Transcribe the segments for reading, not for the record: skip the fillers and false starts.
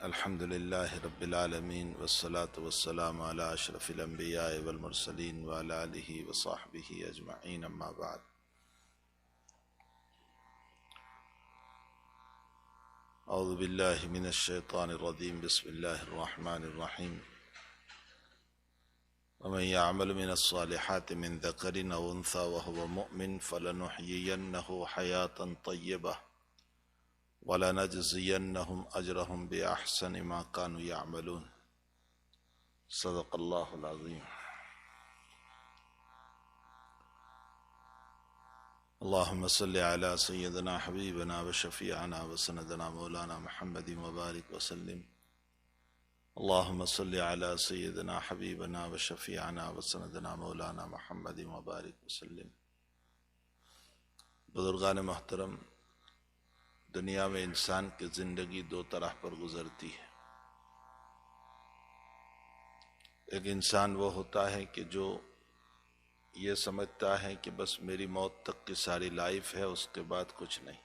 الحمد للہ رب العالمین والصلاة والسلام علی اشرف الانبیاء والمرسلین وعلی آلہ وصحبہ اجمعین، اما بعد۔ اعوذ باللہ من الشیطان الرجیم، بسم اللہ الرحمن الرحیم۔ ومن يعمل من الصالحات من ذکر او انثى وهو مؤمن فلنحيينه حیاة طیبہ وَلَنَجْزِيَنَّهُمْ أَجْرَهُمْ بِأَحْسَنِ مَا كَانُوا يَعْمَلُونَ۔ صدق اللہ العظیم۔ اللہم صلی علی سیدنا حبیبنا وشفیعنا وسندنا مولانا محمد وبارک وسلم۔ اللہم صلی علی سیدنا حبیبنا وشفیعنا وسندنا مولانا محمد وبارک وسلم۔ بزرگان محترم، دنیا میں انسان کی زندگی دو طرح پر گزرتی ہے۔ ایک انسان وہ ہوتا ہے کہ جو یہ سمجھتا ہے کہ بس میری موت تک کی ساری لائف ہے، اس کے بعد کچھ نہیں،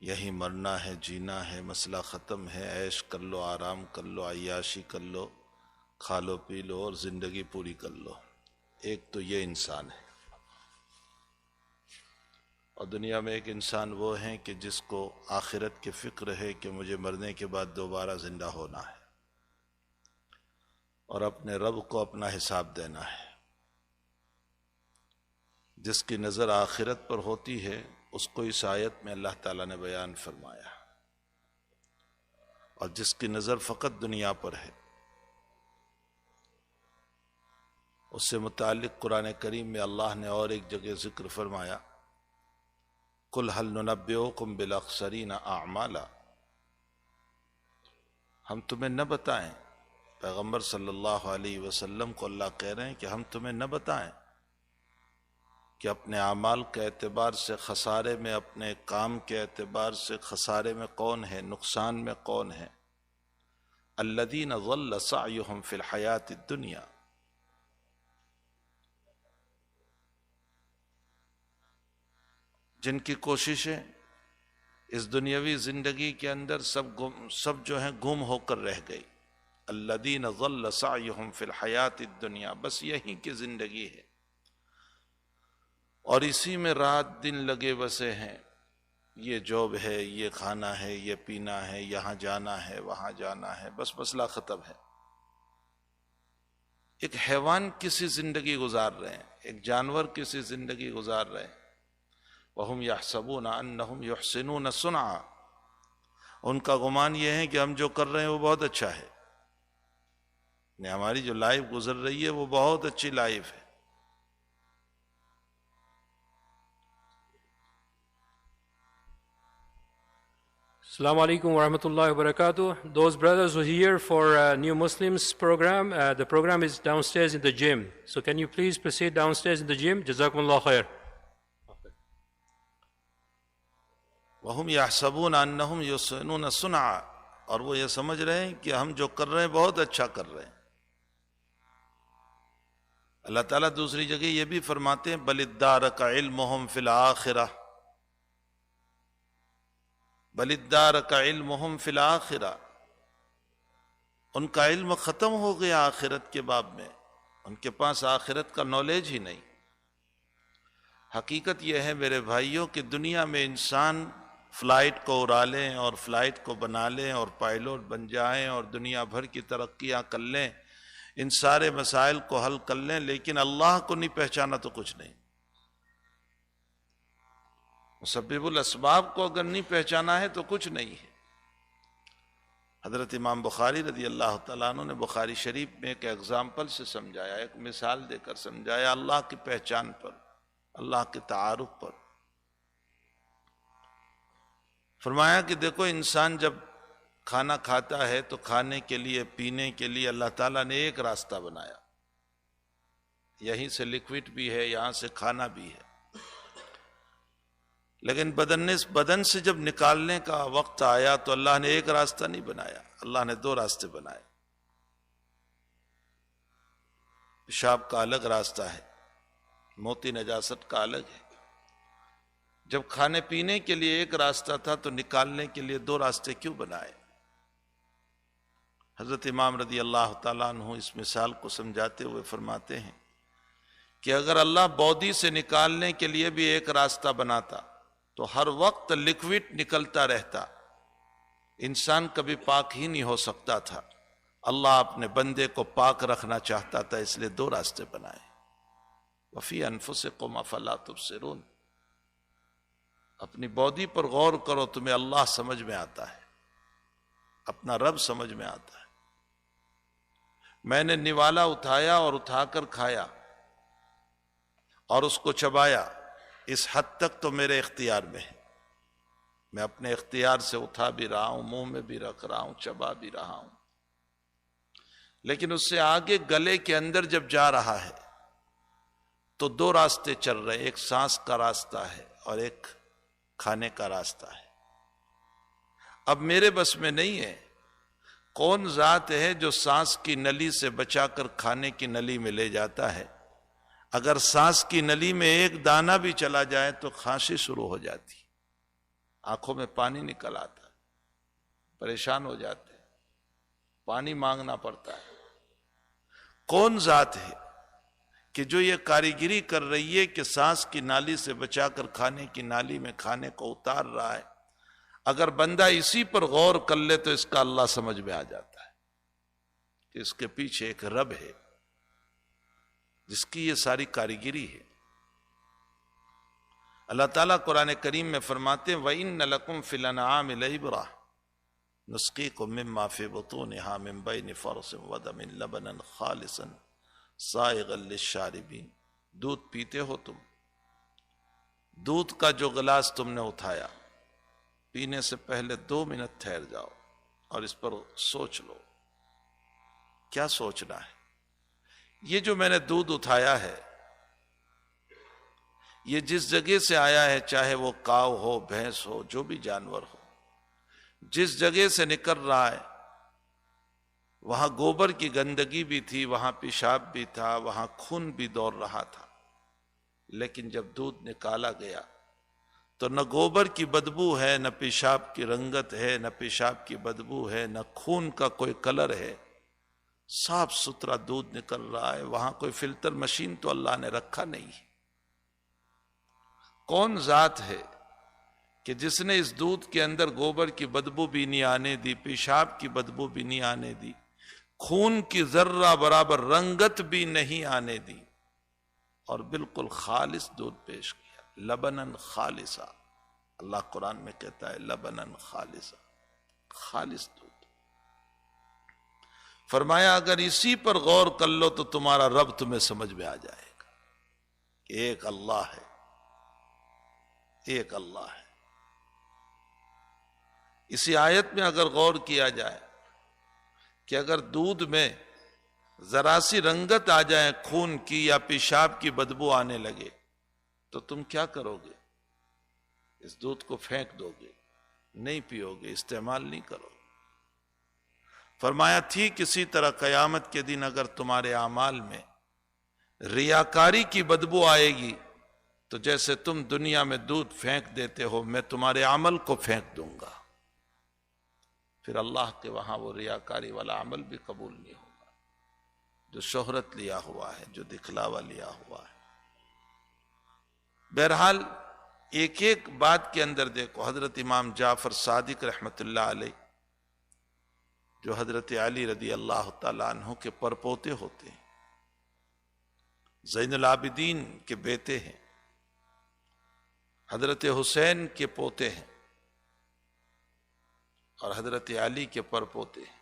یہی مرنا ہے، جینا ہے، مسئلہ ختم ہے، عیش کر لو، آرام کر لو، عیاشی کر لو، کھا لو پی لو اور زندگی پوری کر لو۔ ایک تو یہ انسان ہے، اور دنیا میں ایک انسان وہ ہیں کہ جس کو آخرت کی فکر ہے کہ مجھے مرنے کے بعد دوبارہ زندہ ہونا ہے اور اپنے رب کو اپنا حساب دینا ہے۔ جس کی نظر آخرت پر ہوتی ہے اس کو اس آیت میں اللہ تعالیٰ نے بیان فرمایا، اور جس کی نظر فقط دنیا پر ہے اس سے متعلق قرآن کریم میں اللہ نے اور ایک جگہ ذکر فرمایا، قُلْ هَلْ نُنَبِّئُكُمْ بِالْأَخْسَرِينَ أَعْمَالًا۔ ہم تمہیں نہ بتائیں، پیغمبر صلی اللہ علیہ وسلم کو اللہ کہہ رہے ہیں کہ ہم تمہیں نہ بتائیں کہ اپنے اعمال کے اعتبار سے خسارے میں، اپنے کام کے اعتبار سے خسارے میں کون ہے، نقصان میں کون ہے؟ الَّذِينَ ضَلَّ سَعْيُهُمْ فِي الْحَيَاةِ الدُّنْيَا، جن کی کوششیں اس دنیاوی زندگی کے اندر سب جو ہیں گم ہو کر رہ گئی۔ الذین ضل سعیہم فی الحیاۃ الدنیا، بس یہی کی زندگی ہے اور اسی میں رات دن لگے بسے ہیں، یہ جاب ہے، یہ کھانا ہے، یہ پینا ہے، یہاں جانا ہے، وہاں جانا ہے، بس مسئلہ ختم ہے۔ ایک حیوان کسی زندگی گزار رہے ہیں، ایک جانور کسی زندگی گزار رہے ہیں۔ وَهُمْ يَحْسَبُونَ أَنَّهُمْ يُحْسِنُونَ صُنْعًا، ان کا گمان یہ ہے کہ ہم جو کر رہے ہیں وہ بہت اچھا ہے، یعنی ہماری جو لائف گزر رہی ہے وہ بہت اچھی لائف ہے۔ Assalamu alaikum wa rahmatullahi wa barakatuh. Those brothers who are here for New Muslims program, the program is downstairs in the gym. So can you please proceed downstairs in the gym? Jazakumullah khair. وَهُمْ يَحْسَبُونَ أَنَّهُمْ يُحْسِنُونَ صُنْعًا، اور وہ یہ سمجھ رہے ہیں کہ ہم جو کر رہے ہیں بہت اچھا کر رہے ہیں۔ اللہ تعالیٰ دوسری جگہ یہ بھی فرماتے ہیں بَلِ ادَّارَكَ عِلْمُهُمْ فِي الْآخِرَةِ، بَلِ ادَّارَكَ عِلْمُهُمْ فِي الْآخِرَةِ، ان کا علم ختم ہو گیا آخرت کے باب میں، ان کے پاس آخرت کا نالج ہی نہیں۔ حقیقت یہ ہے میرے بھائیوں کہ دنیا میں انسان فلائٹ کو اڑا لیں اور فلائٹ کو بنا لیں اور پائلوٹ بن جائیں اور دنیا بھر کی ترقیاں کر لیں، ان سارے مسائل کو حل کر لیں، لیکن اللہ کو نہیں پہچانا تو کچھ نہیں۔ مسبب الاسباب کو اگر نہیں پہچانا ہے تو کچھ نہیں ہے۔ حضرت امام بخاری رضی اللہ تعالیٰ عنہ نے بخاری شریف میں ایک ایگزامپل سے سمجھایا، ایک مثال دے کر سمجھایا اللہ کی پہچان پر، اللہ کے تعارف پر۔ فرمایا کہ دیکھو انسان جب کھانا کھاتا ہے تو کھانے کے لیے، پینے کے لیے اللہ تعالیٰ نے ایک راستہ بنایا، یہیں سے لکوڈ بھی ہے، یہاں سے کھانا بھی ہے، لیکن بدن سے جب نکالنے کا وقت آیا تو اللہ نے ایک راستہ نہیں بنایا، اللہ نے دو راستے بنائے۔ پیشاب کا الگ راستہ ہے، موتی نجاست کا الگ ہے۔ جب کھانے پینے کے لیے ایک راستہ تھا تو نکالنے کے لیے دو راستے کیوں بنائے؟ حضرت امام رضی اللہ تعالیٰ عنہ اس مثال کو سمجھاتے ہوئے فرماتے ہیں کہ اگر اللہ باڈی سے نکالنے کے لیے بھی ایک راستہ بناتا تو ہر وقت لکوڈ نکلتا رہتا، انسان کبھی پاک ہی نہیں ہو سکتا تھا۔ اللہ اپنے بندے کو پاک رکھنا چاہتا تھا، اس لیے دو راستے بنائے۔ وفی انفسکم افلا تبصرون، اپنی باڈی پر غور کرو، تمہیں اللہ سمجھ میں آتا ہے، اپنا رب سمجھ میں آتا ہے۔ میں نے نوالا اٹھایا اور اٹھا کر کھایا اور اس کو چبایا، اس حد تک تو میرے اختیار میں ہے، میں اپنے اختیار سے اٹھا بھی رہا ہوں، منہ میں بھی رکھ رہا ہوں، چبا بھی رہا ہوں، لیکن اس سے آگے گلے کے اندر جب جا رہا ہے تو دو راستے چل رہے ہیں، ایک سانس کا راستہ ہے اور ایک کھانے کا راستہ ہے۔ اب میرے بس میں نہیں ہے، کون ذات ہے جو سانس کی نلی سے بچا کر کھانے کی نلی میں لے جاتا ہے؟ اگر سانس کی نلی میں ایک دانہ بھی چلا جائے تو کھانسی شروع ہو جاتی، آنکھوں میں پانی نکل آتا، پریشان ہو جاتے، پانی مانگنا پڑتا ہے۔ کون ذات ہے کہ جو یہ کاریگری کر رہی ہے کہ سانس کی نالی سے بچا کر کھانے کی نالی میں کھانے کو اتار رہا ہے؟ اگر بندہ اسی پر غور کر لے تو اس کا اللہ سمجھ میں آ جاتا ہے کہ اس کے پیچھے ایک رب ہے جس کی یہ ساری کاریگری ہے۔ اللہ تعالیٰ قرآن کریم میں فرماتے ہیں وَإِنَّ لَكُمْ فِي الْأَنْعَامِ لَعِبْرَةً نُسْقِيكُم مِّمَّا فِي بُطُونِهَا مِن بَيْنِ فَرْثٍ وَدَمٍ لَبَنًا خَالِصًا سَائِغًا لِلشَّارِبِينَ۔ دودھ پیتے ہو تم، دودھ کا جو گلاس تم نے اٹھایا، پینے سے پہلے 2 منٹ ٹھہر جاؤ اور اس پر سوچ لو۔ کیا سوچنا ہے؟ یہ جو میں نے دودھ اٹھایا ہے، یہ جس جگہ سے آیا ہے، چاہے وہ کاؤ ہو، بھینس ہو، جو بھی جانور ہو، جس جگہ سے نکل رہا ہے وہاں گوبر کی گندگی بھی تھی، وہاں پیشاب بھی تھا، وہاں خون بھی دوڑ رہا تھا، لیکن جب دودھ نکالا گیا تو نہ گوبر کی بدبو ہے، نہ پیشاب کی رنگت ہے، نہ پیشاب کی بدبو ہے، نہ خون کا کوئی کلر ہے، صاف ستھرا دودھ نکل رہا ہے۔ وہاں کوئی فلٹر مشین تو اللہ نے رکھا نہیں۔ کون ذات ہے کہ جس نے اس دودھ کے اندر گوبر کی بدبو بھی نہیں آنے دی، پیشاب کی بدبو بھی نہیں آنے دی، خون کی ذرہ برابر رنگت بھی نہیں آنے دی، اور بالکل خالص دودھ پیش کیا، لبنن خالصا۔ اللہ قرآن میں کہتا ہے لبنن خالصا، خالص دودھ۔ فرمایا اگر اسی پر غور کر لو تو تمہارا رب تمہیں سمجھ میں آ جائے گا کہ ایک اللہ ہے، ایک اللہ ہے۔ اسی آیت میں اگر غور کیا جائے کہ اگر دودھ میں ذرا سی رنگت آ جائے خون کی یا پیشاب کی بدبو آنے لگے تو تم کیا کرو گے؟ اس دودھ کو پھینک دو گے، نہیں پیو گے، استعمال نہیں کرو گے۔ فرمایا ٹھیک اسی طرح قیامت کے دن اگر تمہارے اعمال میں ریاکاری کی بدبو آئے گی تو جیسے تم دنیا میں دودھ پھینک دیتے ہو، میں تمہارے عمل کو پھینک دوں گا، پھر اللہ کے وہاں وہ ریاکاری والا عمل بھی قبول نہیں ہوگا، جو شہرت لیا ہوا ہے، جو دکھلاوا لیا ہوا ہے۔ بہرحال ایک ایک بات کے اندر دیکھو، حضرت امام جعفر صادق رحمت اللہ علیہ جو حضرت علی رضی اللہ تعالیٰ عنہ کے پرپوتے ہوتے ہیں، زین العابدین کے بیٹے ہیں، حضرت حسین کے پوتے ہیں اور حضرت علی کے پرپوتے ہیں۔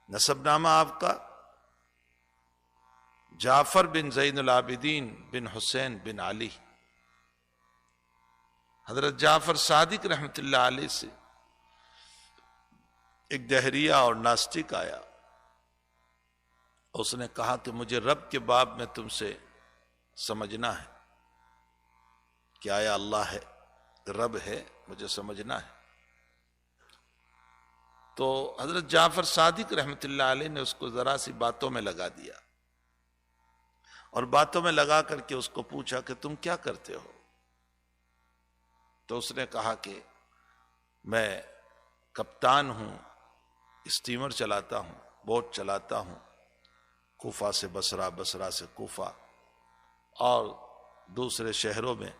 نسب نامہ آپ کا جعفر بن زین العابدین بن حسین بن علی۔ حضرت جعفر صادق رحمت اللہ علیہ سے ایک دہریہ اور ناستک آیا، اس نے کہا کہ مجھے رب کے باب میں تم سے سمجھنا ہے کہ آیا اللہ ہے، رب ہے، مجھے سمجھنا ہے۔ تو حضرت جعفر صادق رحمت اللہ علیہ نے اس کو ذرا سی باتوں میں لگا دیا، اور باتوں میں لگا کر کے اس کو پوچھا کہ تم کیا کرتے ہو؟ تو اس نے کہا کہ میں کپتان ہوں اسٹیمر چلاتا ہوں، بوٹ چلاتا ہوں، کوفہ سے بصرہ، بصرہ سے کوفہ اور دوسرے شہروں میں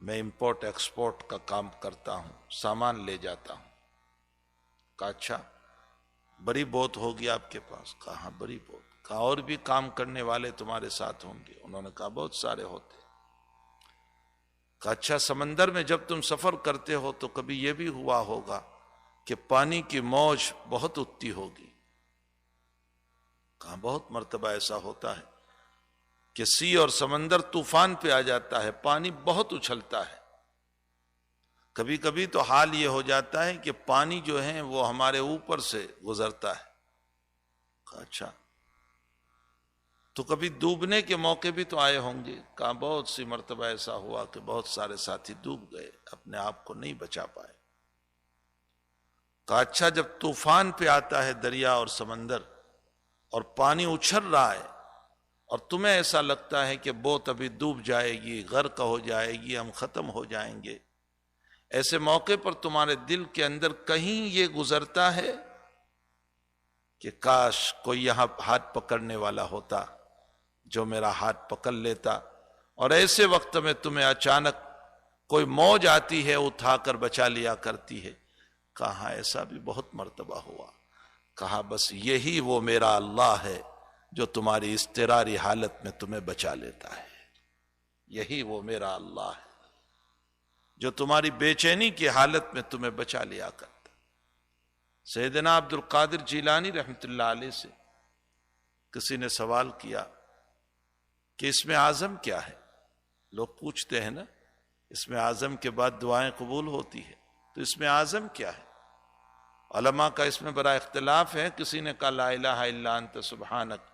میں امپورٹ ایکسپورٹ کا کام کرتا ہوں، سامان لے جاتا ہوں۔ کہا اچھا، بڑی بوٹ ہوگی آپ کے پاس؟ کہا ہاں بڑی بوٹ۔ کہا اور بھی کام کرنے والے تمہارے ساتھ ہوں گے؟ انہوں نے کہا بہت سارے ہوتے۔ کہا اچھا، سمندر میں جب تم سفر کرتے ہو تو کبھی یہ بھی ہوا ہوگا کہ پانی کی موج بہت اٹھتی ہوگی؟ کہا بہت مرتبہ ایسا ہوتا ہے کہ سی اور سمندر طوفان پہ آ جاتا ہے، پانی بہت اچھلتا ہے۔ کبھی کبھی تو حال یہ ہو جاتا ہے کہ پانی جو ہے وہ ہمارے اوپر سے گزرتا ہے۔ کہا اچھا، تو کبھی ڈوبنے کے موقع بھی تو آئے ہوں گے؟ کہا بہت سی مرتبہ ایسا ہوا کہ بہت سارے ساتھی ڈوب گئے، اپنے آپ کو نہیں بچا پائے۔ کہا اچھا، جب طوفان پہ آتا ہے دریا اور سمندر اور پانی اچھل رہا ہے اور تمہیں ایسا لگتا ہے کہ بوٹ ابھی ڈوب جائے گی، غرق ہو جائے گی، ہم ختم ہو جائیں گے، ایسے موقع پر تمہارے دل کے اندر کہیں یہ گزرتا ہے کہ کاش کوئی یہاں ہاتھ پکڑنے والا ہوتا جو میرا ہاتھ پکڑ لیتا؟ اور ایسے وقت میں تمہیں اچانک کوئی موج آتی ہے، اٹھا کر بچا لیا کرتی ہے؟ کہا ایسا بھی بہت مرتبہ ہوا۔ کہا بس یہی وہ میرا اللہ ہے جو تمہاری اضطراری حالت میں تمہیں بچا لیتا ہے، یہی وہ میرا اللہ ہے جو تمہاری بے چینی کی حالت میں تمہیں بچا لیا کرتا۔ سیدنا عبد القادر جیلانی رحمۃ اللہ علیہ سے کسی نے سوال کیا کہ اسم اعظم کیا ہے؟ لوگ پوچھتے ہیں نا اسم اعظم کے بعد دعائیں قبول ہوتی ہے، تو اسم اعظم کیا ہے؟ علماء کا اس میں بڑا اختلاف ہے۔ کسی نے کہا لا الہ الا انت سبحانک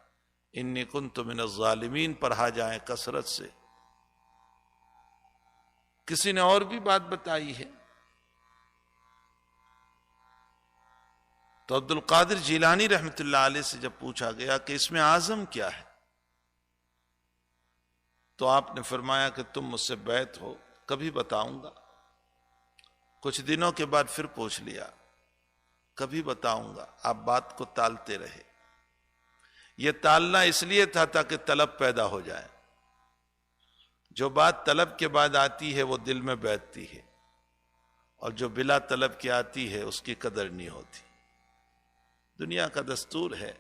انی کنت من الظالمین پڑھا جائیں کثرت سے، کسی نے اور بھی بات بتائی ہے۔ تو عبد القادر جیلانی رحمۃ اللہ علیہ سے جب پوچھا گیا کہ اسم اعظم کیا ہے، تو آپ نے فرمایا کہ تم مجھ سے بیعت ہو، کبھی بتاؤں گا۔ کچھ دنوں کے بعد پھر پوچھ لیا، کبھی بتاؤں گا۔ آپ بات کو ٹالتے رہے۔ یہ ٹالنا اس لیے تھا تاکہ طلب پیدا ہو جائے۔ جو بات طلب کے بعد آتی ہے وہ دل میں بیٹھتی ہے، اور جو بلا طلب کی آتی ہے اس کی قدر نہیں ہوتی۔ دنیا کا دستور ہے،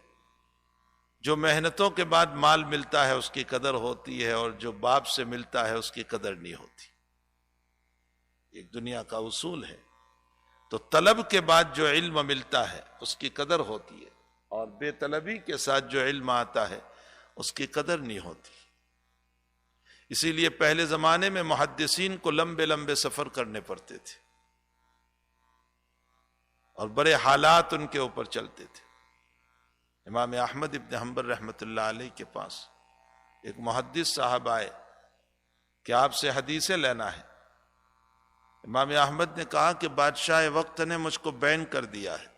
جو محنتوں کے بعد مال ملتا ہے اس کی قدر ہوتی ہے، اور جو باپ سے ملتا ہے اس کی قدر نہیں ہوتی۔ ایک دنیا کا اصول ہے۔ تو طلب کے بعد جو علم ملتا ہے اس کی قدر ہوتی ہے، اور بے طلبی کے ساتھ جو علم آتا ہے اس کی قدر نہیں ہوتی۔ اسی لیے پہلے زمانے میں محدثین کو لمبے لمبے سفر کرنے پڑتے تھے، اور بڑے حالات ان کے اوپر چلتے تھے۔ امام احمد ابن حنبل رحمۃ اللہ علیہ کے پاس ایک محدث صاحب آئے کہ آپ سے حدیثیں لینا ہے۔ امام احمد نے کہا کہ بادشاہ وقت نے مجھ کو بین کر دیا ہے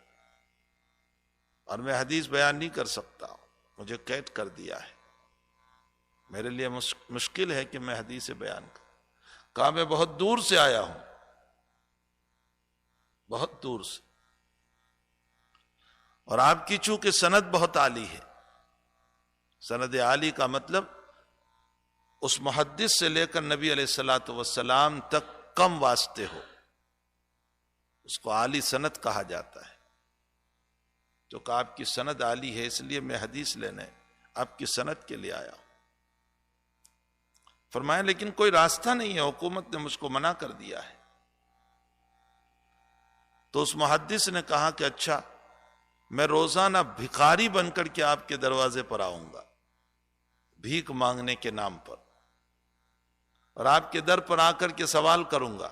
اور میں حدیث بیان نہیں کر سکتا ہوں، مجھے قید کر دیا ہے، میرے لیے مشکل ہے کہ میں حدیث بیان کروں۔ کہا میں بہت دور سے آیا ہوں، بہت دور سے، اور آپ کی چونکہ سند بہت عالی ہے۔ سند عالی کا مطلب اس محدث سے لے کر نبی علیہ الصلوۃ والسلام تک کم واسطے ہو، اس کو عالی سند کہا جاتا ہے۔ تو کہ آپ کی سند عالی ہے اس لیے میں حدیث لینے آپ کی سند کے لیے آیا ہوں۔ فرمایا لیکن کوئی راستہ نہیں ہے، حکومت نے مجھ کو منع کر دیا ہے۔ تو اس محدث نے کہا کہ اچھا، میں روزانہ بھکاری بن کر کے آپ کے دروازے پر آؤں گا، بھیک مانگنے کے نام پر، اور آپ کے در پر آ کر کے سوال کروں گا،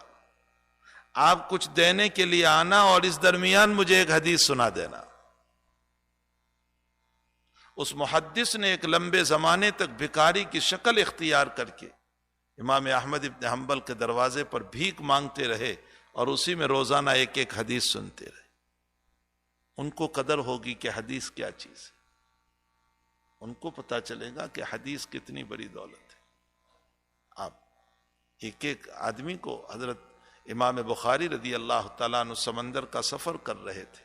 آپ کچھ دینے کے لیے آنا اور اس درمیان مجھے ایک حدیث سنا دینا۔ اس محدث نے ایک لمبے زمانے تک بھکاری کی شکل اختیار کر کے امام احمد ابن حنبل کے دروازے پر بھیک مانگتے رہے، اور اسی میں روزانہ ایک ایک حدیث سنتے رہے۔ ان کو قدر ہوگی کہ حدیث کیا چیز ہے، ان کو پتا چلے گا کہ حدیث کتنی بڑی دولت ہے۔ آپ ایک ایک آدمی کو، حضرت امام بخاری رضی اللہ تعالیٰ عنہ سمندر کا سفر کر رہے تھے،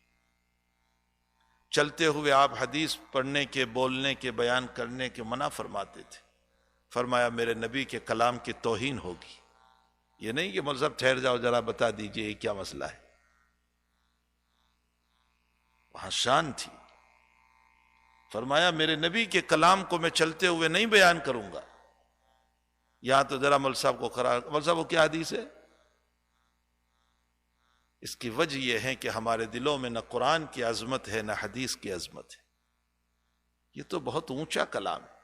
چلتے ہوئے آپ حدیث پڑھنے کے، بولنے کے، بیان کرنے کے منع فرماتے تھے. فرمایا میرے نبی کے کلام کی توہین ہوگی. یہ نہیں کہ مولوی صاحب ٹھہر جاؤ ذرا بتا دیجئے یہ کیا مسئلہ ہے. وہاں شان تھی. فرمایا میرے نبی کے کلام کو میں چلتے ہوئے نہیں بیان کروں گا. یہاں تو ذرا مولوی صاحب کو مولوی صاحب وہ کیا حدیث ہے؟ اس کی وجہ یہ ہے کہ ہمارے دلوں میں نہ قرآن کی عظمت ہے نہ حدیث کی عظمت ہے. یہ تو بہت اونچا کلام ہے،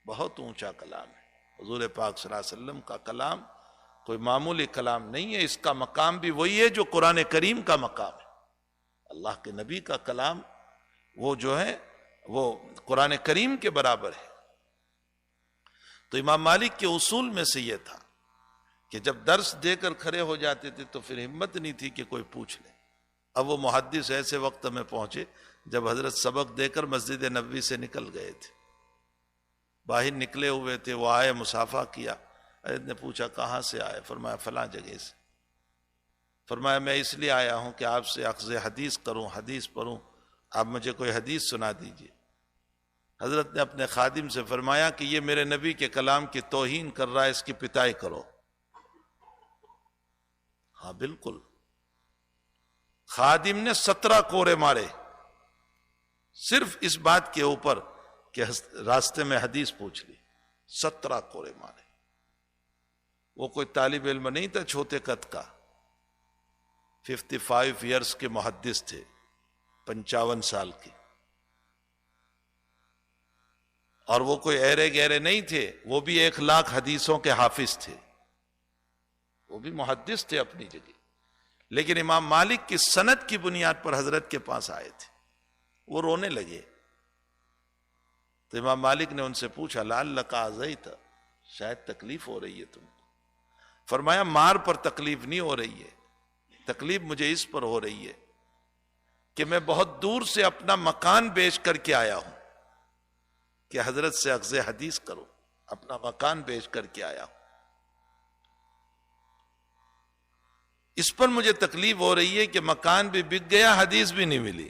بہت اونچا کلام ہے. حضور پاک صلی اللہ علیہ وسلم کا کلام کوئی معمولی کلام نہیں ہے. اس کا مقام بھی وہی ہے جو قرآن کریم کا مقام ہے. اللہ کے نبی کا کلام وہ جو ہے وہ قرآن کریم کے برابر ہے. تو امام مالک کے اصول میں سے یہ تھا کہ جب درس دے کر کھڑے ہو جاتے تھے تو پھر ہمت نہیں تھی کہ کوئی پوچھ لے. اب وہ محدث ایسے وقت میں پہنچے جب حضرت سبق دے کر مسجد نبوی سے نکل گئے تھے، باہر نکلے ہوئے تھے. وہ آئے، مصافحہ کیا. حضرت نے پوچھا کہاں سے آئے؟ فرمایا فلاں جگہ سے. فرمایا میں اس لیے آیا ہوں کہ آپ سے اخذ حدیث کروں، حدیث پڑھوں، آپ مجھے کوئی حدیث سنا دیجئے. حضرت نے اپنے خادم سے فرمایا کہ یہ میرے نبی کے کلام کی توہین کر رہا ہے، اس کی پٹائی کرو. ہاں بالکل. خادم نے 17 کورے مارے صرف اس بات کے اوپر کہ راستے میں حدیث پوچھ لی. 17 کورے مارے. وہ کوئی طالب علم نہیں تھا چھوٹے قد کا. 55 ایئرز کے محدث تھے، 55 سال کے. اور وہ کوئی ایرے گہرے نہیں تھے، وہ بھی 1,00,000 حدیثوں کے حافظ تھے. وہ بھی محدث تھے اپنی جگہ. لیکن امام مالک کی سند کی بنیاد پر حضرت کے پاس آئے تھے. وہ رونے لگے. تو امام مالک نے ان سے پوچھا لعلک اذیت، شاید تکلیف ہو رہی ہے تم کو. فرمایا مار پر تکلیف نہیں ہو رہی ہے، تکلیف مجھے اس پر ہو رہی ہے کہ میں بہت دور سے اپنا مکان بیچ کر کے آیا ہوں کہ حضرت سے اخذ حدیث کرو. اپنا مکان بیچ کر کے آیا ہوں، اس پر مجھے تکلیف ہو رہی ہے کہ مکان بھی بک گیا، حدیث بھی نہیں ملی.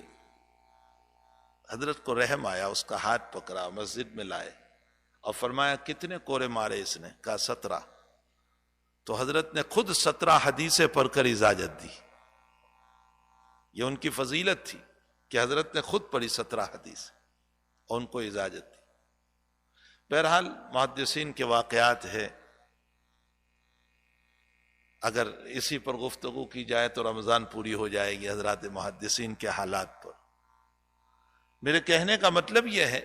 حضرت کو رحم آیا، اس کا ہاتھ پکڑا، مسجد میں لائے اور فرمایا کتنے کورے مارے اس نے؟ کہا 17. تو حضرت نے خود 17 حدیثیں پڑھ کر اجازت دی. یہ ان کی فضیلت تھی کہ حضرت نے خود پڑھی 17 حدیث اور ان کو اجازت دی. بہرحال محدثین کے واقعات ہے. اگر اسی پر گفتگو کی جائے تو رمضان پوری ہو جائے گی حضرات محدثین کے حالات پر. میرے کہنے کا مطلب یہ ہے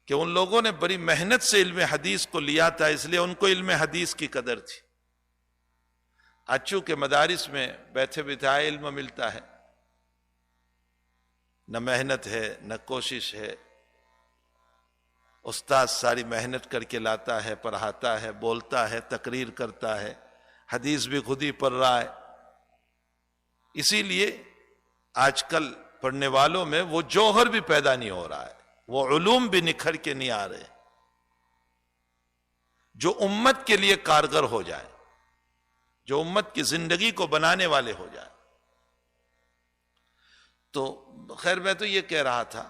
کہ ان لوگوں نے بڑی محنت سے علم حدیث کو لیا تھا، اس لیے ان کو علم حدیث کی قدر تھی. اچھو کے مدارس میں بیٹھے بٹھائے علم ملتا ہے، نہ محنت ہے نہ کوشش ہے. استاد ساری محنت کر کے لاتا ہے، پڑھاتا ہے، بولتا ہے، تقریر کرتا ہے، حدیث بھی خود ہی پڑھ رہا ہے. اسی لیے آج کل پڑھنے والوں میں وہ جوہر بھی پیدا نہیں ہو رہا ہے، وہ علوم بھی نکھر کے نہیں آ رہے جو امت کے لیے کارگر ہو جائے، جو امت کی زندگی کو بنانے والے ہو جائے. تو خیر میں تو یہ کہہ رہا تھا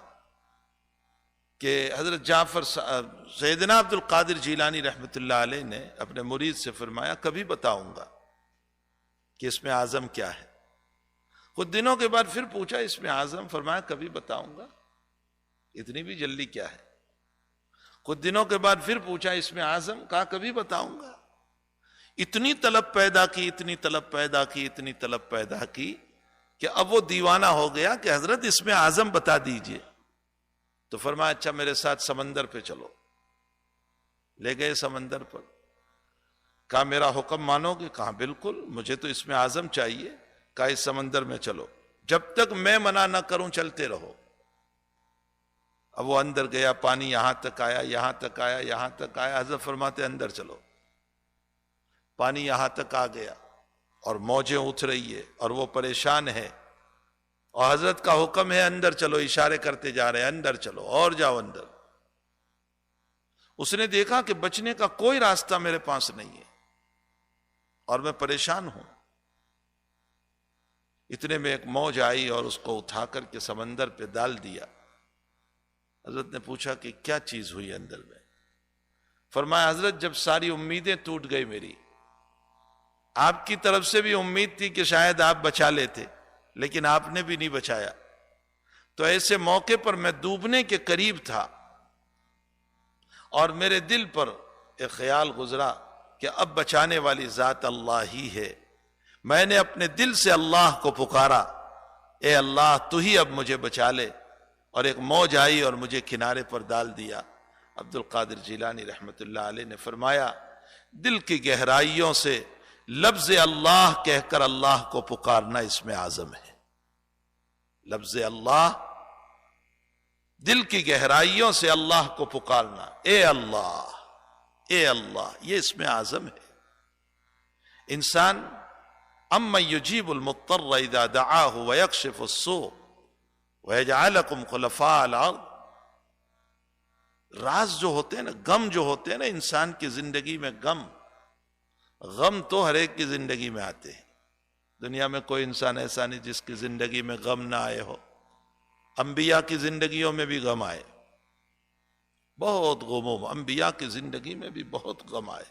کہ حضرت جعفر سیدنا عبد القادر جیلانی رحمۃ اللہ علیہ نے اپنے مرید سے فرمایا کبھی بتاؤں گا کہ اس میں اعظم کیا ہے. کچھ دنوں کے بعد پھر پوچھا اس میں اعظم، فرمایا کبھی بتاؤں گا. اتنی بھی جلدی کیا ہے؟ کچھ دنوں کے بعد پھر پوچھا اس میں اعظم، کہا کبھی بتاؤں گا. اتنی طلب پیدا کی، اتنی طلب پیدا کی، اتنی طلب پیدا کی کہ اب وہ دیوانہ ہو گیا کہ حضرت اس میں اعظم بتا دیجئے. تو فرمایا اچھا میرے ساتھ سمندر پہ چلو. لے گئے سمندر پر. کہا میرا حکم مانو گے؟ کہا بالکل، مجھے تو اس میں اعظم چاہیے. کہا اس سمندر میں چلو، جب تک میں منع نہ کروں چلتے رہو. اب وہ اندر گیا، پانی یہاں تک آیا، یہاں تک آیا، یہاں تک آیا. حضرت فرماتے اندر چلو. پانی یہاں تک آ گیا اور موجیں اٹھ رہی ہے اور وہ پریشان ہے اور حضرت کا حکم ہے اندر چلو، اشارے کرتے جا رہے ہیں اندر چلو اور جاؤ اندر. اس نے دیکھا کہ بچنے کا کوئی راستہ میرے پاس نہیں ہے اور میں پریشان ہوں. اتنے میں ایک موج آئی اور اس کو اٹھا کر کے سمندر پہ ڈال دیا۔ حضرت نے پوچھا کہ کیا چیز ہوئی اندر میں؟ فرمایا حضرت جب ساری امیدیں ٹوٹ گئی میری، آپ کی طرف سے بھی امید تھی کہ شاید آپ بچا لیتے، لیکن آپ نے بھی نہیں بچایا، تو ایسے موقع پر میں ڈوبنے کے قریب تھا اور میرے دل پر ایک خیال گزرا کہ اب بچانے والی ذات اللہ ہی ہے۔ میں نے اپنے دل سے اللہ کو پکارا، اے اللہ تو ہی اب مجھے بچا لے، اور ایک موج آئی اور مجھے کنارے پر ڈال دیا۔ عبد القادر جیلانی رحمت اللہ علیہ نے فرمایا دل کی گہرائیوں سے لفظ اللہ کہہ کر اللہ کو پکارنا اس میں اعظم ہے۔ لفظ اللہ، دل کی گہرائیوں سے اللہ کو پکارنا، اے اللہ اے اللہ، یہ اس میں اعظم ہے۔ انسان امن یجیب المضطر اذا دعاہ ویکشف السوء ویجعلکم خلفاء الارض، راز جو ہوتے ہیں نا، غم جو ہوتے ہیں نا انسان کی زندگی میں، غم تو ہر ایک کی زندگی میں آتے ہیں۔ دنیا میں کوئی انسان ایسا نہیں جس کی زندگی میں غم نہ آئے ہو۔ انبیاء کی زندگیوں میں بھی غم آئے، بہت غموم، انبیاء کی زندگی میں بھی بہت غم آئے۔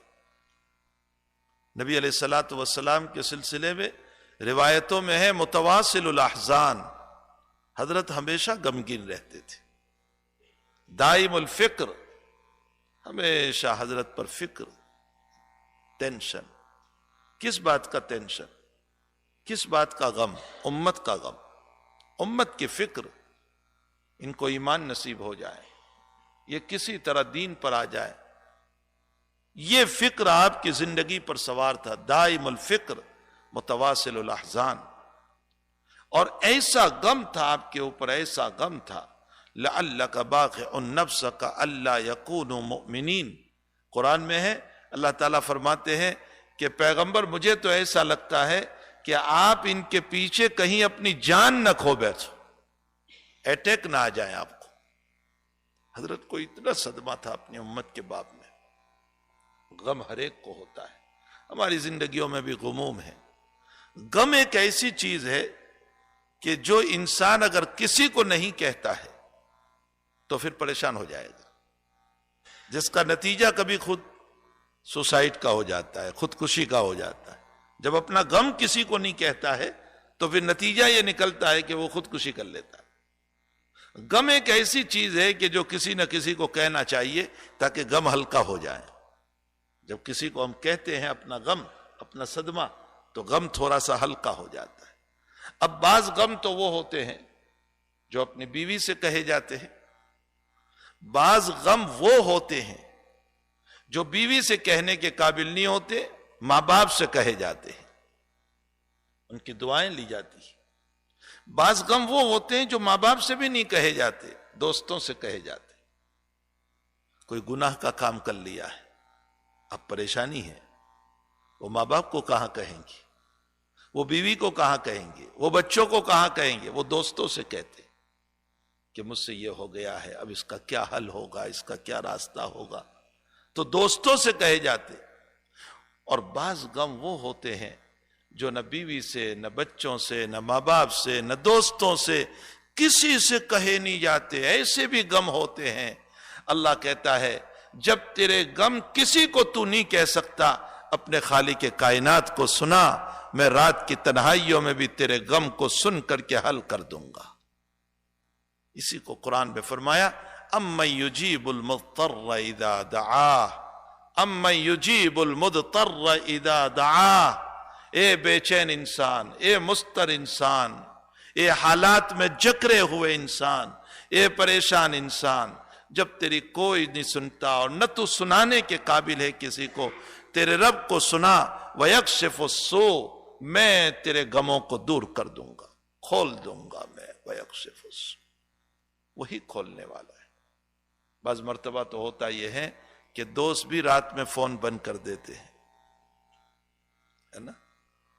نبی علیہ الصلوۃ والسلام کے سلسلے میں روایتوں میں ہے متواصل الاحزان، حضرت ہمیشہ غمگین رہتے تھے، دائم الفکر، ہمیشہ حضرت پر فکر، ٹینشن۔ کس بات کا ٹینشن؟ کس بات کا غم؟ امت کا غم، امت کی فکر، ان کو ایمان نصیب ہو جائے، یہ کسی طرح دین پر آ جائے، یہ فکر آپ کی زندگی پر سوار تھا، دائم الفکر متواصل الاحزان۔ اور ایسا غم تھا آپ کے اوپر، ایسا غم تھا لعلک باخع نفسک الا یکونوا مؤمنین۔ قرآن میں ہے، اللہ تعالیٰ فرماتے ہیں کہ پیغمبر مجھے تو ایسا لگتا ہے کہ آپ ان کے پیچھے کہیں اپنی جان نہ کھو بیٹھو، اٹیک نہ آ جائے آپ کو۔ حضرت کو اتنا صدمہ تھا اپنی امت کے باب میں۔ غم ہر ایک کو ہوتا ہے، ہماری زندگیوں میں بھی غموم ہے۔ غم ایک ایسی چیز ہے کہ جو انسان اگر کسی کو نہیں کہتا ہے تو پھر پریشان ہو جائے گا، جس کا نتیجہ کبھی خود سوسائڈ کا ہو جاتا ہے، خودکشی کا ہو جاتا ہے۔ جب اپنا غم کسی کو نہیں کہتا ہے تو پھر نتیجہ یہ نکلتا ہے کہ وہ خودکشی کر لیتا ہے۔ غم ایک ایسی چیز ہے کہ جو کسی نہ کسی کو کہنا چاہیے تاکہ غم ہلکا ہو جائے۔ جب کسی کو ہم کہتے ہیں اپنا غم، اپنا صدمہ، تو غم تھوڑا سا ہلکا ہو جاتا ہے۔ اب بعض غم تو وہ ہوتے ہیں جو اپنی بیوی سے کہے جاتے ہیں، بعض غم وہ ہوتے ہیں جو بیوی سے کہنے کے قابل نہیں ہوتے، ماں باپ سے کہے جاتے ہیں، ان کی دعائیں لی جاتی ہیں۔ بعض غم وہ ہوتے ہیں جو ماں باپ سے بھی نہیں کہے جاتے، دوستوں سے کہے جاتے۔ کوئی گناہ کا کام کر لیا ہے، اب پریشانی ہے، وہ ماں باپ کو کہاں کہیں گے، وہ بیوی کو کہاں کہیں گے، وہ بچوں کو کہاں کہیں گے، وہ دوستوں سے کہتے کہ مجھ سے یہ ہو گیا ہے، اب اس کا کیا حل ہوگا، اس کا کیا راستہ ہوگا، تو دوستوں سے کہے جاتے۔ اور بعض غم وہ ہوتے ہیں جو نہ بیوی سے، نہ بچوں سے، نہ ماں باپ سے، نہ دوستوں سے، کسی سے کہے نہیں جاتے، ایسے بھی غم ہوتے ہیں۔ اللہ کہتا ہے جب تیرے غم کسی کو تو نہیں کہہ سکتا، اپنے خالق کائنات کو سنا، میں رات کی تنہائیوں میں بھی تیرے غم کو سن کر کے حل کر دوں گا۔ اسی کو قرآن میں فرمایا امن یجیب المضطر اذا دعاہ، امن یجیب المضطر اذا دعاہ۔ اے بے چین انسان، اے مضطر انسان، اے حالات میں جکڑے ہوئے انسان، اے پریشان انسان، جب تیری کوئی نہیں سنتا اور نہ تو سنانے کے قابل ہے کسی کو، تیرے رب کو سنا، وَيَكْشِفُ السُّوءَ، میں تیرے غموں کو دور کر دوں گا، کھول دوں گا میں، وَيَكْشِفُ السُّوءَ، وہی کھولنے والا ہے۔ بعض مرتبہ تو ہوتا یہ ہے کہ دوست بھی رات میں فون بند کر دیتے ہیں، ہے نا؟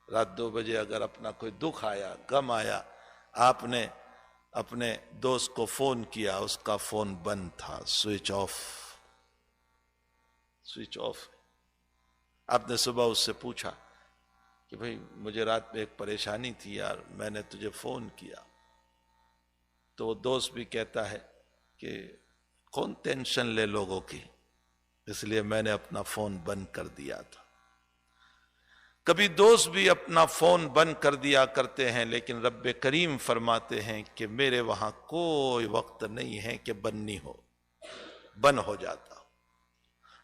رات 2 بجے اگر اپنا کوئی دکھ آیا، غم آیا، آپ نے اپنے دوست کو فون کیا، اس کا فون بند تھا، سوئچ آف، سوئچ آف۔ آپ نے صبح اس سے پوچھا کہ بھئی مجھے رات میں ایک پریشانی تھی یار، میں نے تجھے فون کیا، تو وہ دوست بھی کہتا ہے کہ کون ٹینشن لے لوگوں کی، اس لیے میں نے اپنا فون بند کر دیا تھا۔ کبھی دوست بھی اپنا فون بند کر دیا کرتے ہیں، لیکن رب کریم فرماتے ہیں کہ میرے وہاں کوئی وقت نہیں ہے کہ بند ہو جاتا۔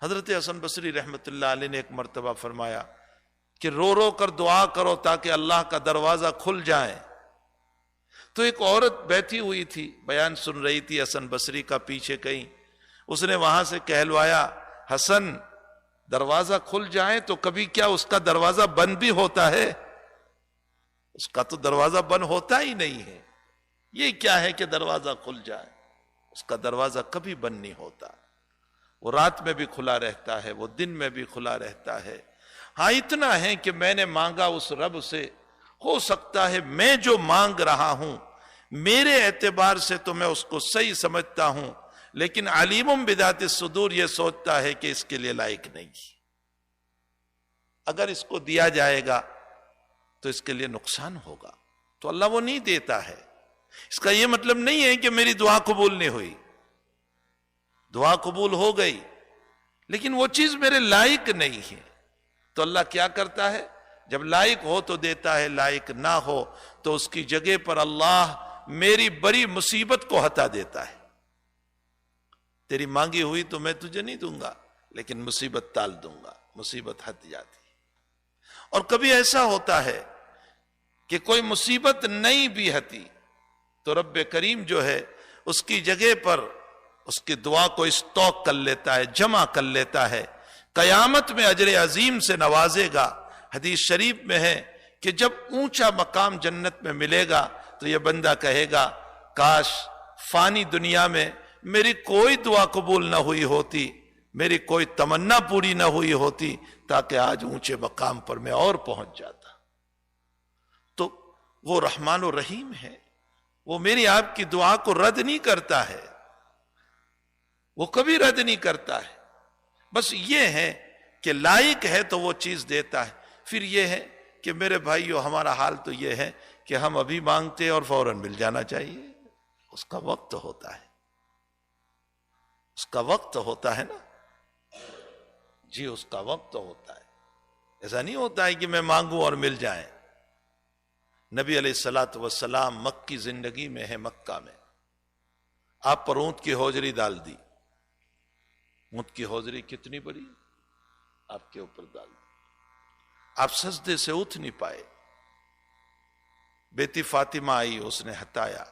حضرت حسن بصری رحمت اللہ علیہ نے ایک مرتبہ فرمایا کہ رو رو کر دعا کرو تاکہ اللہ کا دروازہ کھل جائے۔ تو ایک عورت بیٹھی ہوئی تھی، بیان سن رہی تھی حسن بصری کا پیچھے کہیں، اس نے وہاں سے کہلوایا، حسن دروازہ کھل جائے تو کبھی کیا اس کا دروازہ بند بھی ہوتا ہے؟ اس کا تو دروازہ بند ہوتا ہی نہیں ہے، یہ کیا ہے کہ دروازہ کھل جائے؟ اس کا دروازہ کبھی بند نہیں ہوتا، وہ رات میں بھی کھلا رہتا ہے، وہ دن میں بھی کھلا رہتا ہے۔ ہاں اتنا ہے کہ میں نے مانگا اس رب سے، ہو سکتا ہے میں جو مانگ رہا ہوں میرے اعتبار سے تو میں اس کو صحیح سمجھتا ہوں، لیکن علیم بذات الصدور یہ سوچتا ہے کہ اس کے لیے لائق نہیں، اگر اس کو دیا جائے گا تو اس کے لیے نقصان ہوگا، تو اللہ وہ نہیں دیتا ہے۔ اس کا یہ مطلب نہیں ہے کہ میری دعا قبول نہیں ہوئی، دعا قبول ہو گئی، لیکن وہ چیز میرے لائق نہیں ہے، تو اللہ کیا کرتا ہے؟ جب لائق ہو تو دیتا ہے، لائق نہ ہو تو اس کی جگہ پر اللہ میری بڑی مصیبت کو ہٹا دیتا ہے۔ تیری مانگی ہوئی تو میں تجھے نہیں دوں گا، لیکن مصیبت ٹال دوں گا، مصیبت ہٹ جاتی۔ اور کبھی ایسا ہوتا ہے کہ کوئی مصیبت نہیں بھی ہٹی تو رب کریم جو ہے اس کی جگہ پر اس کی دعا کو اسٹاک کر لیتا ہے، جمع کر لیتا ہے، قیامت میں اجر عظیم سے نوازے گا۔ حدیث شریف میں ہے کہ جب اونچا مقام جنت میں ملے گا تو یہ بندہ کہے گا کاش فانی دنیا میں میری کوئی دعا قبول نہ ہوئی ہوتی، میری کوئی تمنا پوری نہ ہوئی ہوتی، تاکہ آج اونچے مقام پر میں اور پہنچ جاتا۔ تو وہ رحمان و رحیم ہے، وہ میری آپ کی دعا کو رد نہیں کرتا ہے، وہ کبھی رد نہیں کرتا ہے، بس یہ ہے کہ لائق ہے تو وہ چیز دیتا ہے۔ پھر یہ ہے کہ میرے بھائیو ہمارا حال تو یہ ہے کہ ہم ابھی مانگتے اور فوراً مل جانا چاہیے، اس کا وقت ہوتا ہے، اس کا وقت ہوتا ہے نا جی، اس کا وقت ہوتا ہے، ایسا نہیں ہوتا ہے کہ میں مانگوں اور مل جائیں۔ نبی علیہ الصلوۃ والسلام مکی زندگی میں ہے، مکہ میں آپ پر اونٹ کی ہوجری ڈال دی، اونٹ کی ہوجری کتنی بڑی آپ کے اوپر ڈال دی، آپ سجدے سے اٹھ نہیں پائے، بیٹی فاطمہ آئی، اس نے ہٹایا،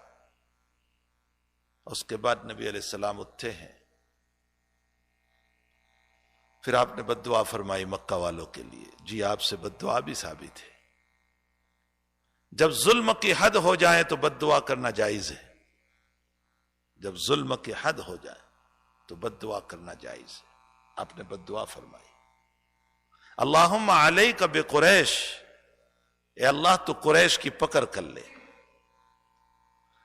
اس کے بعد نبی علیہ السلام اٹھے ہیں، پھر آپ نے بد دعا فرمائی مکہ والوں کے لیے، جی آپ سے بد دعا بھی ثابت ہے، جب ظلم کی حد ہو جائے تو بد دعا کرنا جائز ہے، جب ظلم کی حد ہو جائے تو بد دعا کرنا جائز ہے، آپ نے بد دعا فرمائی، اللہم علیک بقریش، اے اللہ تو قریش کی پکڑ کر لے،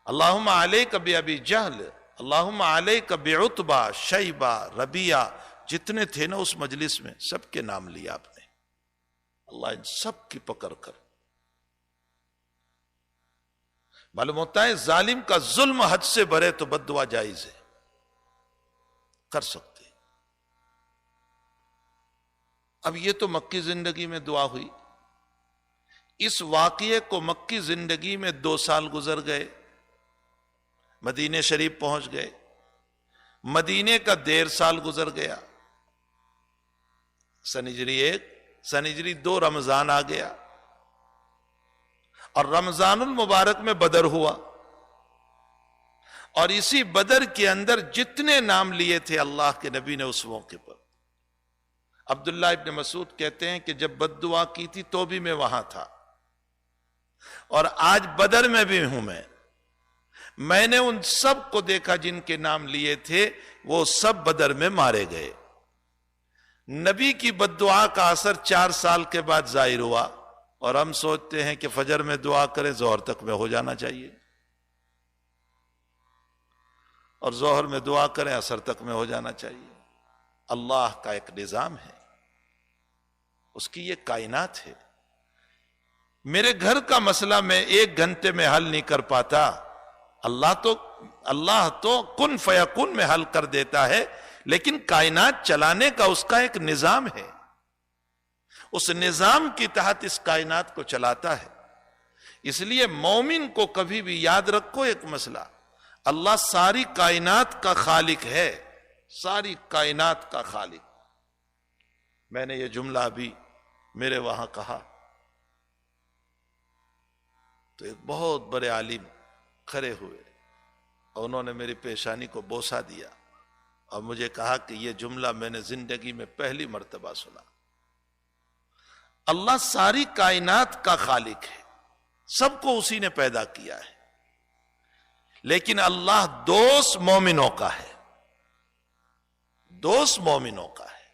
اللہم علیک بابی جہل، اللہم علیک بعتبہ شیبہ ربیہ، جتنے تھے نا اس مجلس میں سب کے نام لیا آپ نے، اللہ ان سب کی پکڑ کر۔ معلوم ہوتا ہے ظالم کا ظلم حد سے بڑھے تو بد دعا جائز ہے، کر سکتے۔ اب یہ تو مکی زندگی میں دعا ہوئی، اس واقعے کو مکی زندگی میں 2 سال گزر گئے، مدینے شریف پہنچ گئے، مدینے کا 1.5 سال گزر گیا، سن ہجری 1 سن ہجری 2 رمضان آ گیا، اور رمضان المبارک میں بدر ہوا، اور اسی بدر کے اندر جتنے نام لیے تھے اللہ کے نبی نے اس موقع پر، عبداللہ ابن مسعود کہتے ہیں کہ جب بد دعا کی تھی تو بھی میں وہاں تھا، اور آج بدر میں بھی ہوں میں نے ان سب کو دیکھا جن کے نام لیے تھے، وہ سب بدر میں مارے گئے۔ نبی کی بد دعا کا اثر 4 سال کے بعد ظاہر ہوا، اور ہم سوچتے ہیں کہ فجر میں دعا کریں ظہر تک میں ہو جانا چاہیے، اور ظہر میں دعا کریں عصر تک میں ہو جانا چاہیے۔ اللہ کا ایک نظام ہے، اس کی یہ کائنات ہے، میرے گھر کا مسئلہ میں 1 گھنٹے میں حل نہیں کر پاتا، اللہ تو کن فیکون میں حل کر دیتا ہے، لیکن کائنات چلانے کا اس کا ایک نظام ہے، اس نظام کی تحت اس کائنات کو چلاتا ہے۔ اس لیے مومن کو کبھی بھی یاد رکھو ایک مسئلہ، اللہ ساری کائنات کا خالق ہے، ساری کائنات کا خالق۔ میں نے یہ جملہ ابھی میرے وہاں کہا تو ایک بہت بڑے عالم کھڑے ہوئے اور انہوں نے میری پیشانی کو بوسہ دیا اور مجھے کہا کہ یہ جملہ میں نے زندگی میں پہلی مرتبہ سنا۔ اللہ ساری کائنات کا خالق ہے، سب کو اسی نے پیدا کیا ہے، لیکن اللہ دوست مومنوں کا ہے، دوست مومنوں کا ہے،